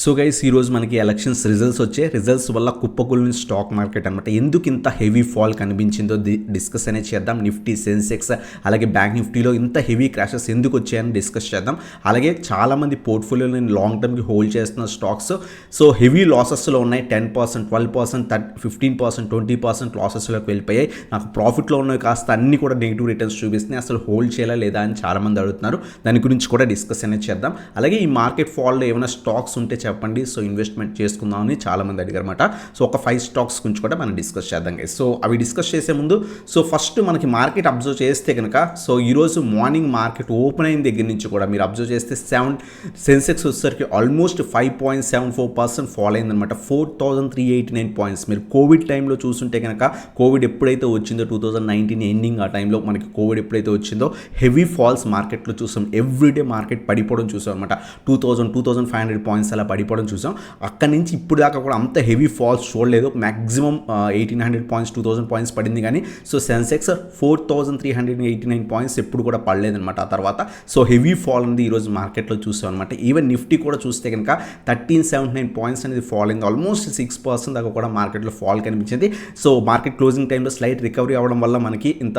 So guys ఈరోజు మనకి elections results వచ్చాయి. రిజల్ట్స్ వల్ల కుప్పకూలిన స్టాక్ మార్కెట్ అనమాట. ఎందుకు ఇంత హెవీ ఫాల్ కనిపించిందో డిస్కస్ అనేది చేద్దాం. నిఫ్టీ, సెన్సెక్స్ అలాగే బ్యాంక్ నిఫ్టీలో ఇంత హెవీ క్రాషెస్ ఎందుకు వచ్చాయని డిస్కస్ చేద్దాం. అలాగే చాలామంది పోర్ట్ఫోలియోని లాంగ్ టర్మ్కి హోల్డ్ చేస్తున్న స్టాక్స్ సో హెవీ లాసెస్లో ఉన్నాయి. 10%, 12%, 15%, 20% లాసెస్లోకి వెళ్ళిపోయాయి. నాకు ప్రాఫిట్లో ఉన్నవి కాస్త అన్ని కూడా నెగిటివ్ రిటర్న్స్ చూపిస్తున్నాయి. అసలు హోల్డ్ చేయాలా లేదా అని చాలామంది అడుగుతున్నారు. దాని గురించి కూడా డిస్కస్ అనేది చేద్దాం. అలాగే ఈ మార్కెట్ ఫాల్లో ఏమైనా స్టాక్స్ ఉంటే చెప్పండి, సో ఇన్వెస్ట్మెంట్ చేసుకుందామని చాలామంది అడిగారు అనమాట. సో ఒక 5 స్టాక్స్ గురించి కూడా మనం డిస్కస్ చేద్దాం గైస్. సో అవి డిస్కస్ చేసే ముందు సో ఫస్ట్ మనకి మార్కెట్ అబ్జర్వ్ చేస్తే కనుక సో ఈరోజు మార్నింగ్ మార్కెట్ ఓపెన్ అయిన దగ్గర నుంచి కూడా మీరు అబ్జర్వ్ చేస్తే సెన్సెక్స్ వచ్చేసరికి ఆల్మోస్ట్ 5.74% ఫాల్ అయిందనమాట. 4,389 పాయింట్స్. మీరు కోవిడ్ టైంలో చూస్తుంటే కనుక కోవిడ్ ఎప్పుడైతే వచ్చిందో 2019 ఎండింగ్ ఆ టైంలో మనకి కోవిడ్ ఎప్పుడైతే వచ్చిందో హెవీ ఫాల్స్ మార్కెట్లో చూసాం. ఎవ్రీడే మార్కెట్ పడిపోవడం చూసాం అనమాట. 2,500 పాయింట్స్ అలా పడిపోవడం చూసాం. అక్కడి నుంచి ఇప్పుడు దాకా కూడా అంత హెవీ ఫాల్స్ చూడలేదు. మ్యాక్సిమం 1,800 పాయింట్స్, 2,000 పాయింట్స్ పడింది కానీ సో సెన్సెక్స్ 4,389 పాయింట్స్ ఎప్పుడు కూడా పడలేదనమాట. ఆ తర్వాత సో హెవీ ఫాల్ అనేది ఈరోజు మార్కెట్లో చూసాం అనమాట. ఈవెన్ నిఫ్టీ కూడా చూస్తే కనుక 1,379 పాయింట్స్ అనేది ఫాల్ అయింది. ఆల్మోస్ట్ 6% దాకా కూడా మార్కెట్లో ఫాల్ కనిపించింది. సో మార్కెట్ క్లోజింగ్ టైంలో స్లైట్ రికవరీ అవ్వడం వల్ల మనకి ఇంత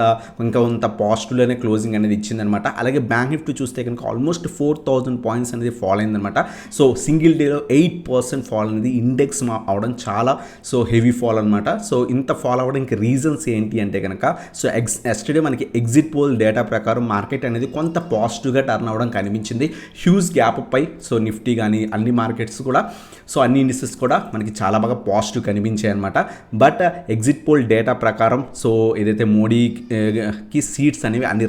పాజిటివ్లోనే క్లోజింగ్ అనేది ఇచ్చిందనమాట. అలాగే బ్యాంక్ నిఫ్టీ చూస్తే కనుక ఆల్మోస్ట్ 4,000 పాయింట్స్ అనేది ఫాల్ అయిందనమాట. సో సింగిల్ డేలో 8% ఫాల్ అనేది ఇండెక్స్ అవడం చాలా సో హెవీ ఫాల్ అనమాట. సో ఇంత ఫాల్ అవ్వడానికి రీజన్స్ ఏంటి అంటే కనుక సో ఎస్టర్డే మనకి ఎగ్జిట్ పోల్ డేటా ప్రకారం మార్కెట్ అనేది కొంత పాజిటివ్గా టర్న్ అవ్వడం కనిపించింది. హ్యూజ్ గ్యాప్ పై సో నిఫ్టీ కానీ అన్ని మార్కెట్స్ కూడా సో అన్ని ఇండిసెస్ కూడా మనకి చాలా బాగా పాజిటివ్ కనిపించాయి అనమాట. బట్ ఎగ్జిట్ పోల్ డేటా ప్రకారం సో ఏదైతే మోడీకి సీట్స్ అనేవి అన్ని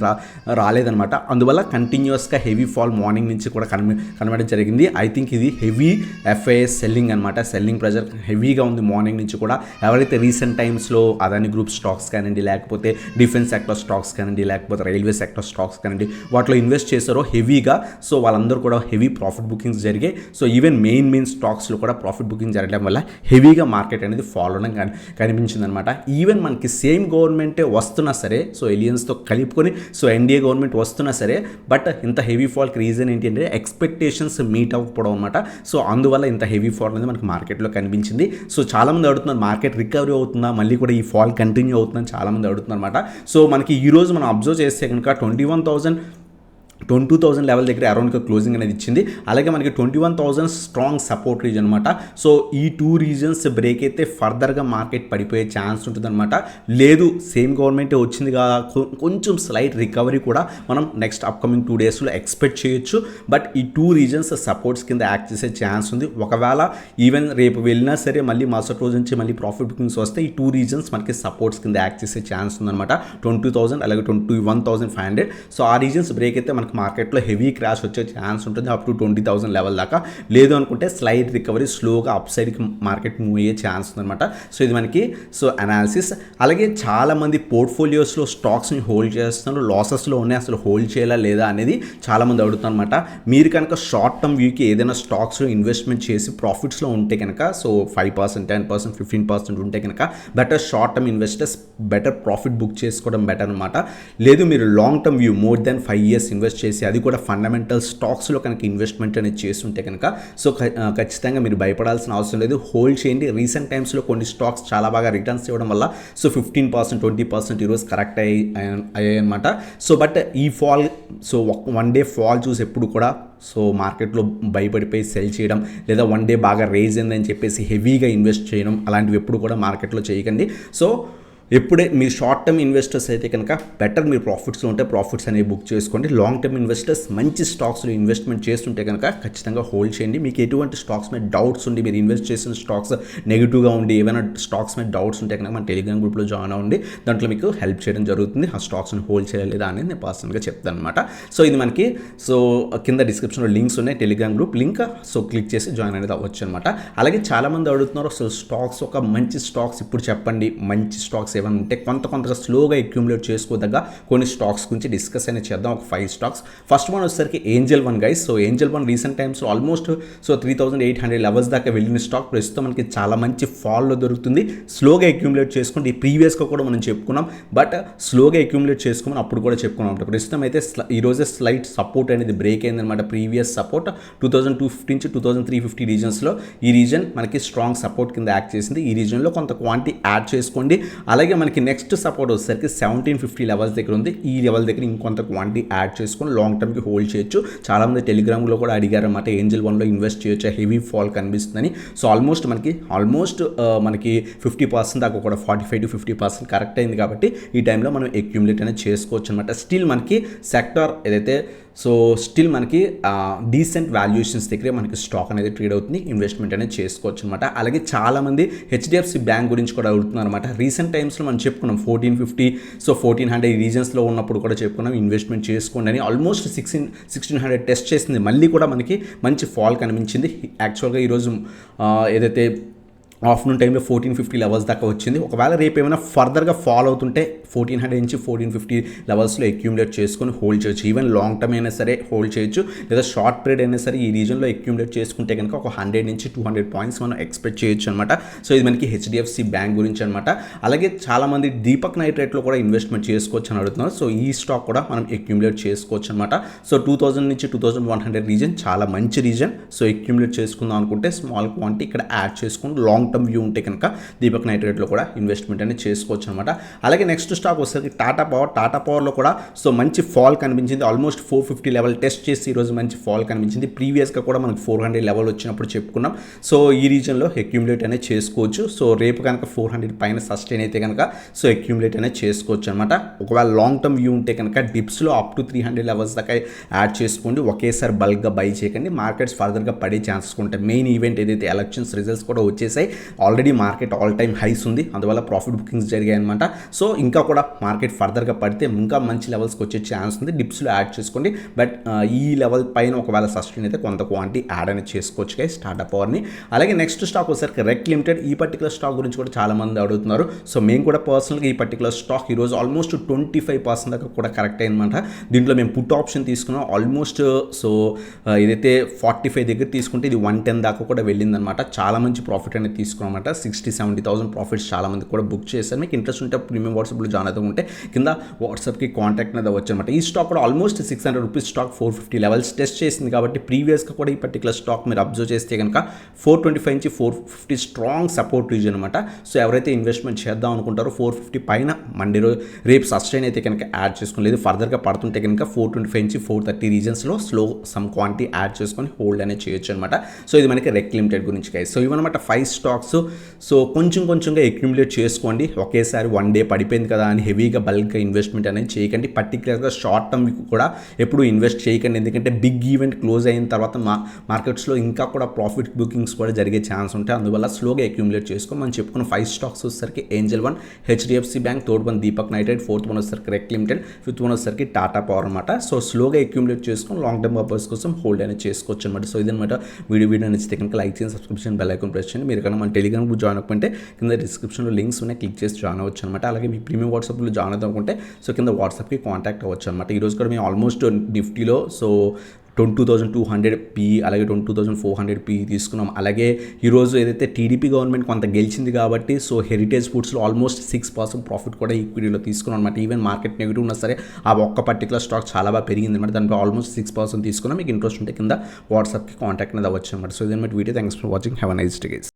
రాలేదనమాట. అందువల్ల కంటిన్యూస్గా హెవీ ఫాల్ మార్నింగ్ నుంచి కూడా కనబడడం జరిగింది. ఐ థింక్ ఇది హెవీ ఎఫ్ఐఎస్ సెల్లింగ్ అనమాట. సెల్లింగ్ ప్రెజర్ హెవీగా ఉంది మార్నింగ్ నుంచి కూడా. ఎవరైతే రీసెంట్ టైమ్స్లో అదాని గ్రూప్ స్టాక్స్ కానివ్వండి, లేకపోతే డిఫెన్స్ సెక్టర్ స్టాక్స్ కానివ్వండి, లేకపోతే రైల్వే సెక్టర్ స్టాక్స్ కానివ్వండి, వాటిలో ఇన్వెస్ట్ చేశారో హెవీగా సో వాళ్ళందరూ కూడా హెవీ ప్రాఫిట్ బుకింగ్స్ జరిగాయి. సో ఈవెన్ మెయిన్ స్టాక్స్లో కూడా ప్రాఫిట్ బుకింగ్ జరగడం వల్ల హెవీగా మార్కెట్ అనేది ఫాల్ అవడం కనిపించింది అనమాట. ఈవెన్ మనకి సేమ్ గవర్నమెంటే వస్తున్నా సరే సో ఎలియన్స్తో కలుపుకొని సో ఎన్డీఏ గవర్నమెంట్ వస్తున్నా సరే బట్ ఇంత హెవీ ఫాల్కి రీజన్ ఏంటి అంటే ఎక్స్పెక్టేషన్స్ మీట్ అవ్వకపోవడం అనమాట. సో అందువల్ల ఇంత హెవీ ఫాల్ అనేది మనకి మార్కెట్లో కనిపించింది. సో చాలామంది అడుగుతున్నారు మార్కెట్ రికవరీ అవుతుందా, మళ్ళీ కూడా ఈ ఫాల్ కంటిన్యూ అవుతుందని చాలామంది అడుగుతున్నారు అనమాట. సో మనకి ఈరోజు మనం అబ్జర్వ్ చేస్తే కనుక 22,000 లెవెల్ దగ్గర అరౌండ్గా క్లోజింగ్ అనేది ఇచ్చింది. అలాగే మనకి 21,000 స్ట్రాంగ్ సపోర్ట్ రీజన్ అనమాట. సో ఈ 2 రీజన్స్ బ్రేక్ అయితే ఫర్దర్గా మార్కెట్ పడిపోయే ఛాన్స్ ఉంటుందన్నమాట. లేదు సేమ్ గవర్నమెంటే వచ్చింది కదా, కొంచెం స్లైట్ రికవరీ కూడా మనం నెక్స్ట్ అప్కమింగ్ 2 డేస్లో ఎక్స్పెక్ట్ చేయొచ్చు. బట్ ఈ 2 రీజన్స్ సపోర్ట్స్ కింద యాక్ట్ చేసే ఛాన్స్ ఉంది. ఒకవేళ ఈవెన్ రేపు వెళ్ళినా సరే మళ్ళీ మరుసటి రోజు నుంచి మళ్ళీ ప్రాఫిట్ బుకింగ్స్ వస్తే ఈ 2 రీజన్స్ మనకి సపోర్ట్స్ కింద యాక్ట్ చేసే ఛాన్స్ ఉందన్నమాట. 20,000 అలాగే 21,500. సో ఆ రీజన్స్ బ్రేక్ అయితే మనకి మార్కెట్లో హెవీ క్రాష్ వచ్చే ఛాన్స్ ఉంటుంది అప్ టు 20,000 లెవెల్ దాకా. లేదు అనుకుంటే స్లైట్ రికవరీ స్లోగా అప్ సైడ్కి మార్కెట్ మూవ్ అయ్యే ఛాన్స్ ఉందన్నమాట. సో ఇది మనకి సో అనాలిసిస్. అలాగే చాలామంది పోర్ట్ఫోలియోస్లో స్టాక్స్ని హోల్డ్ చేస్తున్నారు, లాసెస్లో ఉన్నాయి, అసలు హోల్డ్ చేయాలా లేదా అనేది చాలామంది అడుగుతున్నారు అనమాట. మీరు కనుక షార్ట్ టర్మ్ వ్యూకి ఏదైనా స్టాక్స్లో ఇన్వెస్ట్మెంట్ చేసి ప్రాఫిట్స్లో ఉంటే కనుక సో 5%, 10%, 15% ఉంటే కనుక better short term investors better profit book చేసుకోవడం బెటర్ అనమాట. లేదు మీరు long term view more than 5 years invest చేసి అది కూడా ఫండమెంటల్ స్టాక్స్లో కనుక ఇన్వెస్ట్మెంట్ అనేది చేస్తుంటే కనుక సో ఖచ్చితంగా మీరు భయపడాల్సిన అవసరం లేదు, హోల్డ్ చేయండి. రీసెంట్ టైమ్స్లో కొన్ని స్టాక్స్ చాలా బాగా రిటర్న్స్ ఇవ్వడం వల్ల సో 15%, 20% ఈరోజు కరెక్ట్ అయ్యాయి అనమాట. సో బట్ ఈ ఫాల్ సో 1 డే ఫాల్ చూసి ఎప్పుడు కూడా సో మార్కెట్లో భయపడిపోయి సెల్ చేయడం లేదా 1 డే బాగా రేజ్ అయిందని చెప్పేసి హెవీగా ఇన్వెస్ట్ చేయడం అలాంటివి ఎప్పుడు కూడా మార్కెట్లో చేయకండి. సో ఎప్పుడే మీరు షార్ట్ టర్మ్ ఇన్వెస్టర్స్ అయితే కనుక బెటర్ మీరు ప్రాఫిట్స్లో ఉంటే ప్రాఫిట్స్ అనేవి బుక్ చేసుకోండి. లాంగ్ టర్మ్ ఇన్వెస్టర్స్ మంచి స్టాక్స్లో ఇన్వెస్ట్మెంట్ చేస్తుంటే కనుక ఖచ్చితంగా హోల్డ్ చేయండి. మీకు ఎటువంటి స్టాక్స్ మీద డౌట్స్ ఉండి మీరు ఇన్వెస్ట్ చేసిన స్టాక్స్ నెగిటివ్గా ఉండి ఏమైనా స్టాక్స్ మీద డౌట్స్ ఉంటే కనుక మన టెలిగ్రామ్ గ్రూప్లో జాయిన్ అవ్వండి. దాంట్లో మీకు హెల్ప్ చేయడం జరుగుతుంది. ఆ స్టాక్స్ని హోల్డ్ చేయలేదా అనేది నేను పర్సనల్గా చెప్తాను అనమాట. సో ఇది మనకి సో కింద డిస్క్రిప్షన్లో లింక్స్ ఉన్నాయి, Telegram group link. So click చేసి జాయిన్ అనేది అవ్వచ్చు అనమాట. అలాగే చాలామంది అడుగుతున్నారు అసలు స్టాక్స్ ఒక మంచి స్టాక్స్ ఇప్పుడు చెప్పండి, మంచి స్టాక్స్ ఏమైనా ఉంటే కొంతగా స్లోగా అక్యూములేట్ చేసుకోదగ్గ కొన్ని స్టాక్స్ గురించి డిస్కస్ అనేది చేద్దాం. ఒక 5 స్టాక్స్. ఫస్ట్ వన్ వచ్చేసరికి Angel one guy's. So Angel one recent టైమ్స్లో ఆల్మోస్ట్ 3800 లెవెల్స్ దాకా వెళ్ళిన స్టాక్ ప్రస్తుతం మనకి చాలా మంచి ఫాల్లో దొరుకుతుంది. స్లోగా అక్యూములేట్ చేసుకోండి. ప్రీవియస్గా కూడా మనం చెప్పుకున్నాం, బట్ స్లోగా అక్యూములేట్ చేసుకోమని అప్పుడు కూడా చెప్పుకున్నాం. ప్రస్తుతం అయితే ఈరోజే స్లైట్ సపోర్ట్ అనేది బ్రేక్ అయిందనమాట. ప్రీవియస్ సపోర్ట్ 2250 నుంచి 2350 రీజన్స్లో ఈ రీజన్ మనకి స్ట్రాంగ్ సపోర్ట్ కింద యాక్ట్ చేసింది. ఈ రీజన్లో కొంత క్వాంటిటీ యాడ్ చేసుకోండి. అలాగే మనకి నెక్స్ట్ సపోర్ట్ వచ్చేసరికి 1750 లెవెల్స్ దగ్గర ఉంది. ఈ లెవెల్ దగ్గర ఇంకొంత క్వాంటిటీ యాడ్ చేసుకొని లాంగ్ టర్మ్కి హోల్డ్ చేయొచ్చు. చాలామంది టెలిగ్రామ్లో కూడా అడిగారు అన్నమాట, ఏంజల్ వన్లో ఇన్వెస్ట్ చేయొచ్చు, హెవీ ఫాల్ కనిపిస్తుందని. సో ఆల్మోస్ట్ మనకి 50% దాకా కూడా 45 to 50% కరెక్ట్ అయింది. కాబట్టి ఈ టైంలో మనం అక్యూములేట్ అనేది చేసుకోవచ్చు అనమాట. స్టిల్ మనకి సెక్టార్ ఏదైతే స్టిల్ మనకి డీసెంట్ వాల్యుయేషన్స్ దగ్గరే మనకి స్టాక్ అనేది ట్రేడ్ అవుతుంది. ఇన్వెస్ట్మెంట్ అనేది చేసుకోవచ్చు అనమాట. అలాగే చాలామంది హెచ్డిఎఫ్సి బ్యాంక్ గురించి కూడా అడుగుతున్నారు అనమాట. రీసెంట్ టైమ్స్లో మనం చెప్పుకున్నాం 1450 1400 రీజన్స్లో ఉన్నప్పుడు కూడా చెప్పుకున్నాం ఇన్వెస్ట్మెంట్ చేసుకోండి అని. ఆల్మోస్ట్ 1600 టెస్ట్ చేసింది, మళ్ళీ కూడా మనకి మంచి ఫాల్ కనిపించింది. యాక్చువల్గా ఈరోజు ఏదైతే ఆఫ్టర్నూన్ టైంలో 1450 లెవెల్స్ దాకా వచ్చింది. ఒకవేళ రేపు ఏమైనా ఫర్దర్గా ఫాలో అవుతుంటే 1400 నుంచి 1450 లెవెల్స్లో అక్యూములేట్ చేసుకొని హోల్డ్ చేయొచ్చు. ఈవెన్ లాంగ్ టర్మ్ అయినా సరే హోల్డ్ చేయొచ్చు, లేదా షార్ట్ పీరియడ్ అయినా సరే ఈ రీజన్లో అక్యూములేట్ చేసుకుంటే కనుక ఒక 100 నుంచి 200 పాయింట్స్ మనం ఎక్స్పెక్ట్ చేయొచ్చు అనమాట. సో ఇది మనకి హెచ్డిఎఫ్సి బ్యాంక్ గురించి అనమాట. అలాగే చాలామంది దీపక్ నైట్రేట్లో కూడా ఇన్వెస్ట్మెంట్ చేసుకోవచ్చు అని అడుగుతున్నారు. సో ఈ స్టాక్ కూడా మనం అక్యూములేట్ చేసుకోవచ్చు అనమాట. సో 2000 నుంచి 2100 రీజన్ చాలా మంచి రీజన్. సో అక్యూములేట్ చేసుకుందాం అనుకుంటే స్మాల్ క్వాంటిటీ ఇక్కడ యాడ్ చేసుకుని లాంగ్ టర్మ్ వ్యూ ఉంటే కనుక దీపక్ నైట్రేట్లో కూడా ఇన్వెస్ట్మెంట్ అనేది చేసుకోవచ్చు అనమాట. అలాగే నెక్స్ట్ స్టాక్ వచ్చేసరికి టాటా పవర్లో కూడా మంచి ఫాల్ కనిపించింది. ఆల్మోస్ట్ 450 లెవెల్ టెస్ట్ చేసి ఈరోజు మంచి ఫాల్ కనిపించింది. ప్రీవియస్గా కూడా మనకి 400 లెవెల్ వచ్చినప్పుడు చెప్పుకున్నాం. సో ఈ రీజన్లో అక్యూములేట్ అనేది చేసుకోవచ్చు. సో రేపు కనుక 400 పైన సస్టైన్ అయితే కనుక అక్యూములేట్ అనేది చేసుకోవచ్చు అనమాట. ఒకవేళ లాంగ్ టర్మ్ వ్యూ ఉంటే కనుక డిప్స్లో అప్ టు 300 లెవెల్స్ దాకా యాడ్ చేసుకోండి. ఒకేసారి బల్క్గా బై చేయకండి. మార్కెట్స్ ఫర్దర్గా పడే ఛాన్సెస్ ఉంటాయి. మెయిన్ ఈవెంట్ ఏదైతే ఎలక్షన్స్ రిజల్ట్స్ కూడా వచ్చేసాయి. Already market all time highs ఉంది, అందువల్ల ప్రాఫిట్ బుకింగ్స్ జరిగాయి అనమాట. సో ఇంకా కూడా మార్కెట్ ఫర్దర్గా పడితే ఇంకా మంచి లెవెల్స్కి వచ్చే ఛాన్స్ ఉంది. డిప్స్లో యాడ్ చేసుకోండి. బట్ ఈ లెవెల్ పైన ఒకవేళ సస్టైన్ అయితే కొంత క్వాంటిటీ యాడ్ అనేది చేసుకోవచ్చు గైస్ టాటా పవర్ని. అలాగే నెక్స్ట్ స్టాక్ వచ్చేసరికి రెక్ లిమిటెడ్. ఈ పర్టికులర్ స్టాక్ గురించి కూడా చాలా మంది అడుగుతున్నారు. సో మేము కూడా పర్సనల్గా ఈ పర్టికులర్ స్టాక్ ఈరోజు ఆల్మోస్ట్ 25% దాకా కూడా కరెక్ట్ అయిందన్నమాట. దీంట్లో మేము పుట్ ఆప్షన్ తీసుకున్నాం. ఆల్మోస్ట్ ఇదైతే 45 దగ్గర తీసుకుంటే ఇది 110 దాకా కూడా వెళ్ళిందనమాట. చాలా మంచి ప్రాఫిట్ అనేది తీసుకున్నాం అనమాట. 60-70,000 ప్రాఫిట్స్ చాలా మంది కూడా బుక్ చేశారు. మీకు ఇంట్రెస్ట్ ఉంటే ప్రీమియం వాట్సాప్లో జాయిన్ అవుతూ ఉంటే కింద వాట్సాప్కి కాంటాక్ట్ అనేది అవ్వచ్చు అనమాట. ఈ స్టాక్ కూడా almost 600 rupees stock 450 levels test చేసింది. కాబట్టి ప్రీవియస్గా కూడా ఈ పర్టికులర్ స్టాక్ మీరు అబ్జర్వ్ చేస్తే కనుక 425 నుంచి 450 స్ట్రాంగ్ సపోర్ట్ రీజన్ అనమాట. సో ఎవరైతే ఇన్వెస్ట్మెంట్ చేద్దాం అనుకుంటారో 450 పైన మండే రేపు సస్టైన్ అయితే కనుక యాడ్ చేసుకుని, లేదు ఫర్దర్గా పడుతుంటే కనుక 425 నుంచి 430 రీజన్స్లో స్లో సమ్ క్వాంటిటీ యాడ్ చేసుకొని హోల్డ్ అనేది చేయొచ్చు అనమాట. సో ఇది మనకి రెక్ లిమిటెడ్ గురించి గైస్. సో ఇవన్నమాట 5 స్టాక్స్. సో కొంచెంగా అక్యూములేట్ చేసుకోండి. ఒకేసారి వన్ డే పడిపోయింది కదా అని హెవీగా బల్క్గా ఇన్వెస్ట్మెంట్ అనేది చేయకండి. పర్టికులర్గా షార్ట్ టర్మ్ కూడా ఎప్పుడు ఇన్వెస్ట్ చేయకండి. ఎందుకంటే బిగ్ ఈవెంట్ క్లోజ్ అయిన తర్వాత మార్కెట్స్లో ఇంకా కూడా ప్రాఫిట్ బుకింగ్స్ కూడా జరిగే ఛాన్స్ ఉంటాయి. అందువల్ల స్లోగా అక్యూములేట్ చేసుకొని మనం చెప్పుకున్న 5 స్టాక్స్ వచ్చేసరికి Angel one, HDFC bank, third one Deepak nitrate, fourth one వచ్చేసరికి రెక్ లిమిటెడ్, ఫిఫ్త్ వన్ వచ్చేసరికి టాటా పవర్ అనమాట. సో స్లోగా అక్యూములేట్ చేసుకొని లాంగ్ టర్మ్ పర్పస్ కోసం హోల్డ్ అనేది చేసుకోవచ్చు అనమాట. సో ఇదనమాట వీడియో నచ్చితే కనుక లైక్ చేయండి, సబ్స్క్రిప్షన్ బెల్ ఐకాన్ ప్రెస్ చేయండి. మీరు కనుక మన టెలిగ్రామ్ గ్రూప్ జాయిన్ అవ్వకుంటే కింద డిస్క్రిప్షన్లో లింక్స్ ఉన్నాయి, క్లిక్ చేసి జాయిన్ అవ్వచ్చు అనమాట. అలాగే మీ ప్రీమియం వాట్సాప్లో జాయిన్ అవుతాం అనుకుంటే సో కింద వాట్సాప్కి కాంటాక్ట్ అవ్వచ్చు అనమాట. ఈరోజు కూడా మేము ఆల్మోస్ట్ నిఫ్టీలో 22,200 పీ, అలాగే 22,400 పీ తీసుకున్నాం. అలాగే ఈరోజు ఏదైతే టీడీపీ గవర్నమెంట్ కొంత గెలిచింది కాబట్టి సో హెరిటేజ్ ఫుడ్స్లో ఆల్మోస్ట్ 6% ప్రాఫిట్ కూడా ఈక్విటీలో తీసుకున్నాం అనమాట. ఈవెన్ మార్కెట్ నెగిటివ్ ఉన్నా సరే ఆ ఒక్క పర్టికులర్ స్టాక్ చాలా బాగా పెరిగింది అనమాట. దాంట్లో ఆల్మోస్ట్ 6% తీసుకున్నాం. మీకు ఇంట్రెస్ట్ ఉంటే కింద వాట్సాప్కి కాంటాక్ట్ అనేది అవ్వచ్చు అనమాట. సో ఇదన్నమాట video. Thanks for watching. Have a nice day guys.